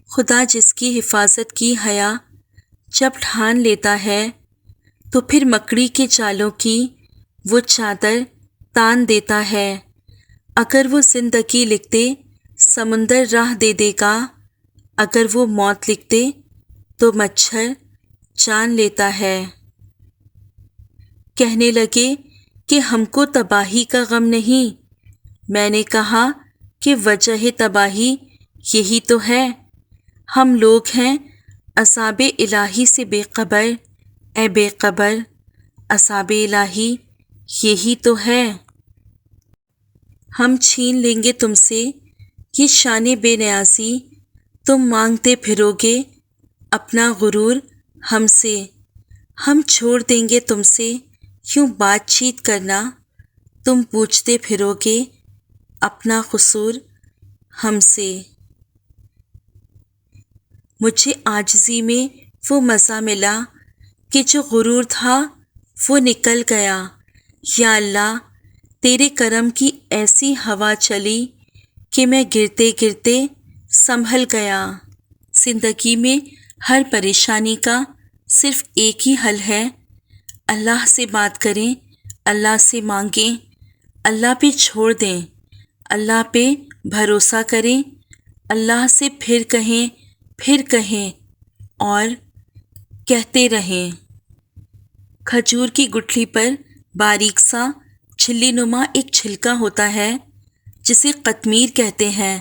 خدا جس کی حفاظت کی حیا جب ٹھان لیتا ہے تو پھر مکڑی کے جالوں کی وہ چادر تان دیتا ہے۔ اگر وہ زندگی لکھتے سمندر راہ دے دے گا، اگر وہ موت لکھتے تو مچھر جان لیتا ہے۔ کہنے لگے کہ ہم کو تباہی کا غم نہیں۔ میں نے کہا کہ وجہ تباہی یہی تو ہے، ہم لوگ ہیں عذاب الہی سے بے خبر۔ اے بے خبر، عذاب الہی یہی تو ہے۔ ہم چھین لیں گے تم سے یہ شان بے نیازی، تم مانگتے پھرو گے اپنا غرور ہم سے۔ ہم چھوڑ دیں گے تم سے یوں بات چیت کرنا، تم پوچھتے پھرو گے اپنا قصور ہم سے۔ مجھے عاجزی میں وہ مزہ ملا کہ جو غرور تھا وہ نکل گیا۔ یا اللہ، تیرے کرم کی ایسی ہوا چلی کہ میں گرتے گرتے سنبھل گیا۔ زندگی میں ہر پریشانی کا صرف ایک ہی حل ہے، اللہ سے بات کریں، اللہ سے مانگیں، اللہ پہ چھوڑ دیں، اللہ پہ بھروسہ کریں، اللہ سے پھر کہیں اور کہتے رہیں۔ کھجور کی گٹھلی پر باریک سا چھلی نما ایک چھلکا ہوتا ہے جسے قطمیر کہتے ہیں۔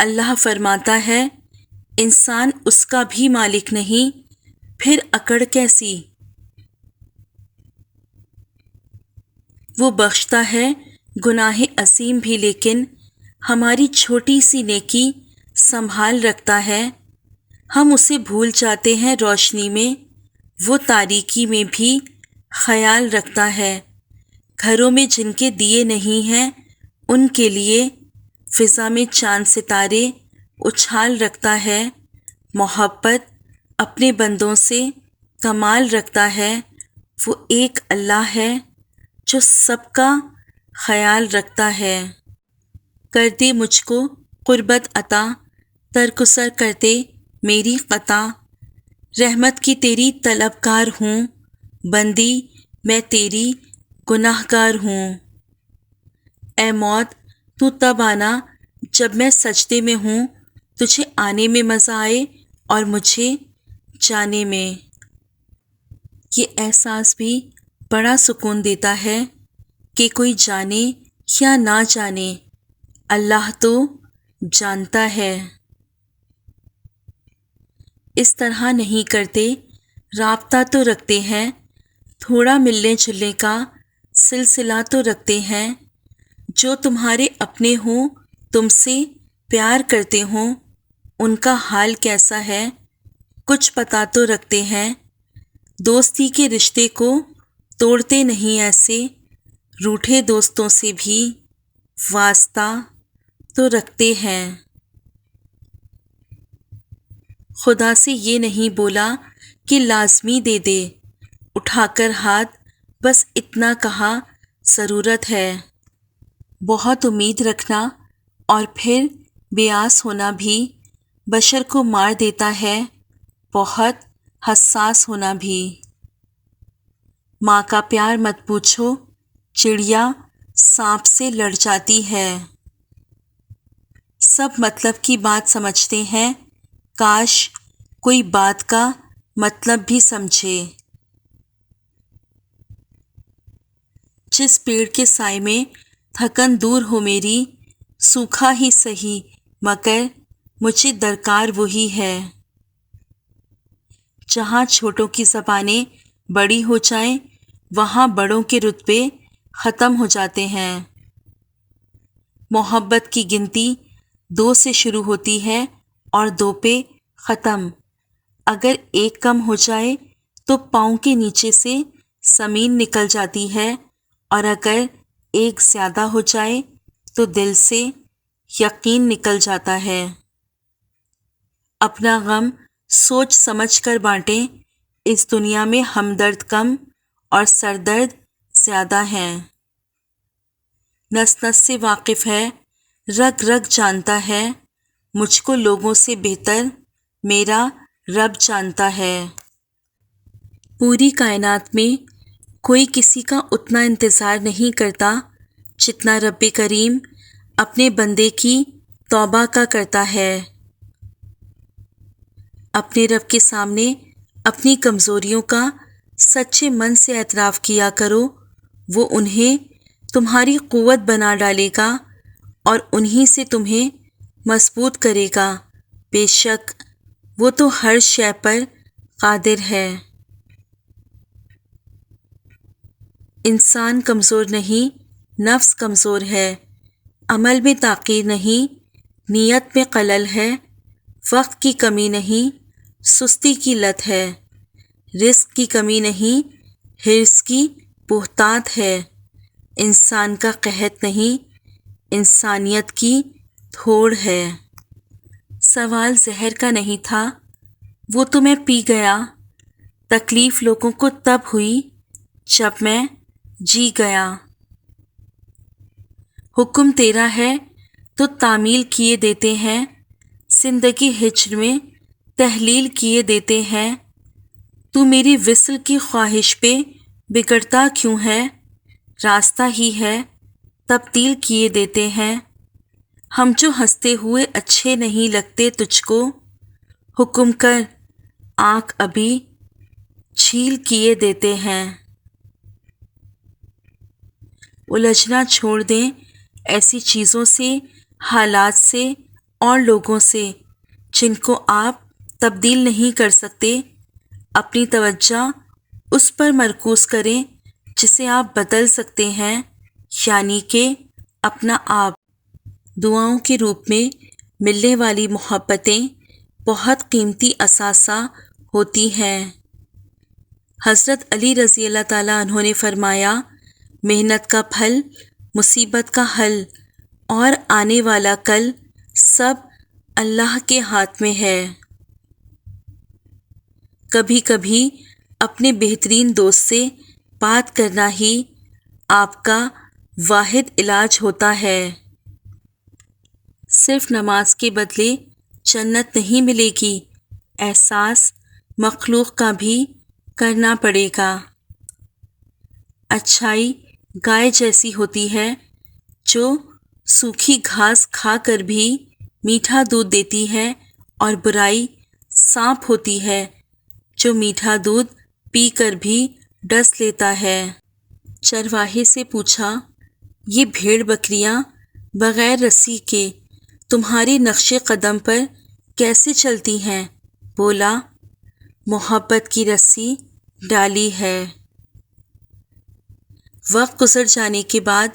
اللہ فرماتا ہے انسان اس کا بھی مالک نہیں، پھر اکڑ کیسی؟ وہ بخشتا ہے گناہ عظیم بھی، لیکن ہماری چھوٹی سی نیکی سنبھال رکھتا ہے۔ ہم اسے بھول جاتے ہیں روشنی میں، وہ تاریکی میں بھی خیال رکھتا ہے۔ گھروں میں جن کے دیے نہیں ہیں ان کے لیے فضا میں چاند ستارے اچھال رکھتا ہے۔ محبت اپنے بندوں سے کمال رکھتا ہے، وہ ایک اللہ ہے جو سب کا خیال رکھتا ہے۔ کر دے مجھ کو قربت عطا، درگزر کر دے میری خطا، رحمت کی تیری طلبگار ہوں، بندی میں تیری گناہ گار ہوں۔ اے موت تو تب آنا جب میں سجدے میں ہوں، تجھے آنے میں مزہ آئے اور مجھے جانے میں۔ یہ احساس بھی بڑا سکون دیتا ہے کہ کوئی جانے یا نہ جانے، اللہ تو جانتا ہے۔ اس طرح نہیں کرتے، رابطہ تو رکھتے ہیں، تھوڑا ملنے جلنے کا سلسلہ تو رکھتے ہیں۔ جو تمہارے اپنے ہوں، تم سے پیار کرتے ہوں، ان کا حال کیسا ہے کچھ پتہ تو رکھتے ہیں۔ دوستی کے رشتے کو توڑتے نہیں ایسے، روٹھے دوستوں سے بھی واسطہ تو رکھتے ہیں۔ خدا سے یہ نہیں بولا کہ لازمی دے دے، اٹھا کر ہاتھ بس اتنا کہا ضرورت ہے۔ بہت امید رکھنا اور پھر بے آس ہونا بھی بشر کو مار دیتا ہے، بہت حساس ہونا بھی۔ ماں کا پیار مت پوچھو، چڑیا سانپ سے لڑ جاتی ہے۔ سب مطلب کی بات سمجھتے ہیں، کاش کوئی بات کا مطلب بھی سمجھے۔ جس پیڑ کے سائے میں تھکن دور ہو میری، سوکھا ہی سہی مگر مجھے درکار وہی ہے۔ جہاں چھوٹوں کی زبانیں بڑی ہو جائیں، وہاں بڑوں کے رتبے ختم ہو جاتے ہیں۔ محبت کی گنتی 2 سے شروع ہوتی ہے اور 2 پہ ختم۔ اگر ایک کم ہو جائے تو پاؤں کے نیچے سے زمین نکل جاتی ہے، اور اگر ایک زیادہ ہو جائے تو دل سے یقین نکل جاتا ہے۔ اپنا غم سوچ سمجھ کر بانٹیں، اس دنیا میں ہمدرد کم اور سردرد زیادہ ہیں۔ نس نس سے واقف ہے، رگ رگ جانتا ہے، مجھ کو لوگوں سے بہتر میرا رب جانتا ہے۔ پوری کائنات میں کوئی کسی کا اتنا انتظار نہیں کرتا جتنا رب کریم اپنے بندے کی توبہ کا کرتا ہے۔ اپنے رب کے سامنے اپنی کمزوریوں کا سچے من سے اعتراف کیا کرو، وہ انہیں تمہاری قوت بنا ڈالے گا اور انہی سے تمہیں مضبوط کرے گا، بے شک وہ تو ہر شے پر قادر ہے۔ انسان کمزور نہیں، نفس کمزور ہے، عمل میں تاخیر نہیں، نیت میں خلل ہے، وقت کی کمی نہیں، سستی کی لت ہے، رزق کی کمی نہیں، حرص کی بہتات ہے، انسان کا قحط نہیں، انسانیت کی تھوڑ ہے۔ سوال زہر کا نہیں تھا، وہ تو میں پی گیا، تکلیف لوگوں کو تب ہوئی جب میں جی گیا۔ حکم تیرا ہے تو تعمیل کیے دیتے ہیں، زندگی ہجر میں تحلیل کیے دیتے ہیں، تو میری وصل کی خواہش پہ بگڑتا کیوں ہے، راستہ ہی ہے تبدیل کیے دیتے ہیں، ہم جو ہنستے ہوئے اچھے نہیں لگتے تجھ کو، حکم کر آنکھ ابھی جھیل کیے دیتے ہیں۔ الجھنا چھوڑ دیں ایسی چیزوں سے، حالات سے اور لوگوں سے جن کو آپ تبدیل نہیں کر سکتے، اپنی توجہ اس پر مرکوز کریں جسے آپ بدل سکتے ہیں، یعنی کہ اپنا آپ۔ دعاؤں کے روپ میں ملنے والی محبتیں بہت قیمتی اثاثہ ہوتی ہیں۔ حضرت علی رضی اللہ تعالیٰ عنہ نے فرمایا، محنت کا پھل، مصیبت کا حل اور آنے والا کل سب اللہ کے ہاتھ میں ہے۔ کبھی کبھی اپنے بہترین دوست سے بات کرنا ہی آپ کا واحد علاج ہوتا ہے۔ صرف نماز کے بدلے جنت نہیں ملے گی، احساس مخلوق کا بھی کرنا پڑے گا۔ اچھائی گائے جیسی ہوتی ہے جو سوکھی گھاس کھا کر بھی میٹھا دودھ دیتی ہے، اور برائی سانپ ہوتی ہے جو میٹھا دودھ پی کر بھی ڈس لیتا ہے۔ چرواہے سے پوچھا، یہ بھیڑ بکریاں بغیر رسی کے تمہارے نقش قدم پر کیسے چلتی ہیں؟ بولا، محبت کی رسی ڈالی ہے۔ وقت گزر جانے کے بعد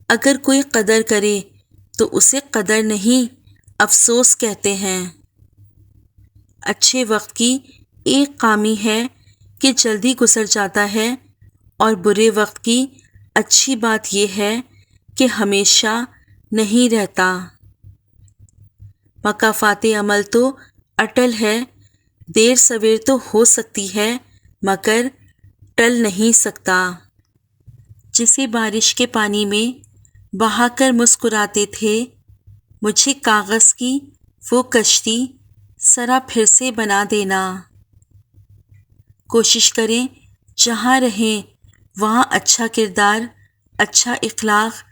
اگر کوئی قدر کرے تو اسے قدر نہیں، افسوس کہتے ہیں۔ اچھے وقت کی ایک خامی ہے کہ جلدی گزر جاتا ہے، اور برے وقت کی اچھی بات یہ ہے کہ ہمیشہ نہیں رہتا۔ مکافات عمل تو اٹل ہے، دیر سویر تو ہو سکتی ہے مگر ٹل نہیں سکتا۔ جسے بارش کے پانی میں بہا کر مسکراتے تھے، مجھے کاغذ کی وہ کشتی ذرا پھر سے بنا دینا۔ کوشش کریں جہاں رہیں وہاں اچھا کردار، اچھا اخلاق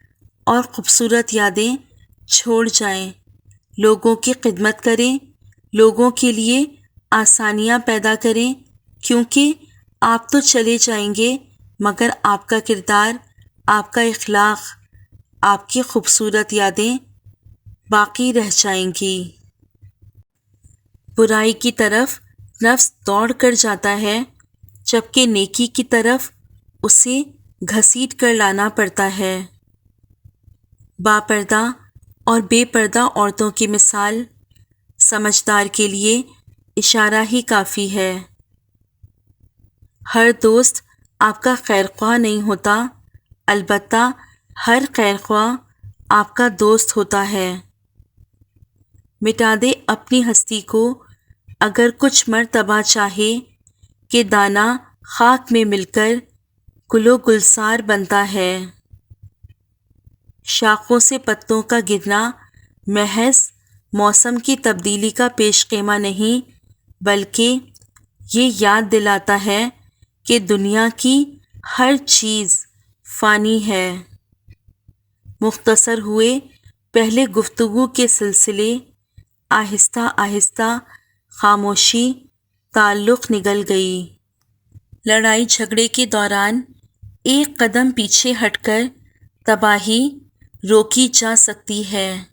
اور خوبصورت یادیں چھوڑ جائیں، لوگوں کی خدمت کریں، لوگوں کے لیے آسانیاں پیدا کریں، کیونکہ آپ تو چلے جائیں گے مگر آپ کا کردار، آپ کا اخلاق، آپ کی خوبصورت یادیں باقی رہ جائیں گی۔ برائی کی طرف نفس دوڑ کر جاتا ہے، جبکہ نیکی کی طرف اسے گھسیٹ کر لانا پڑتا ہے۔ باپردہ اور بے پردہ عورتوں کی مثال سمجھدار کے لیے اشارہ ہی کافی ہے۔ ہر دوست آپ کا خیر خواہ نہیں ہوتا، البتہ ہر خیر خواہ آپ کا دوست ہوتا ہے۔ مٹا دے اپنی ہستی کو اگر کچھ مرتبہ چاہے کہ دانہ خاک میں مل کر گل و گلزار بنتا ہے۔ شاخوں سے پتوں کا گرنا محض موسم کی تبدیلی کا پیش خیمہ نہیں، بلکہ یہ یاد دلاتا ہے کہ دنیا کی ہر چیز فانی ہے۔ مختصر ہوئے پہلے گفتگو کے سلسلے، آہستہ آہستہ خاموشی تعلق نگل گئی۔ لڑائی جھگڑے کے دوران ایک قدم پیچھے ہٹ کر تباہی روکی جا سکتی ہے۔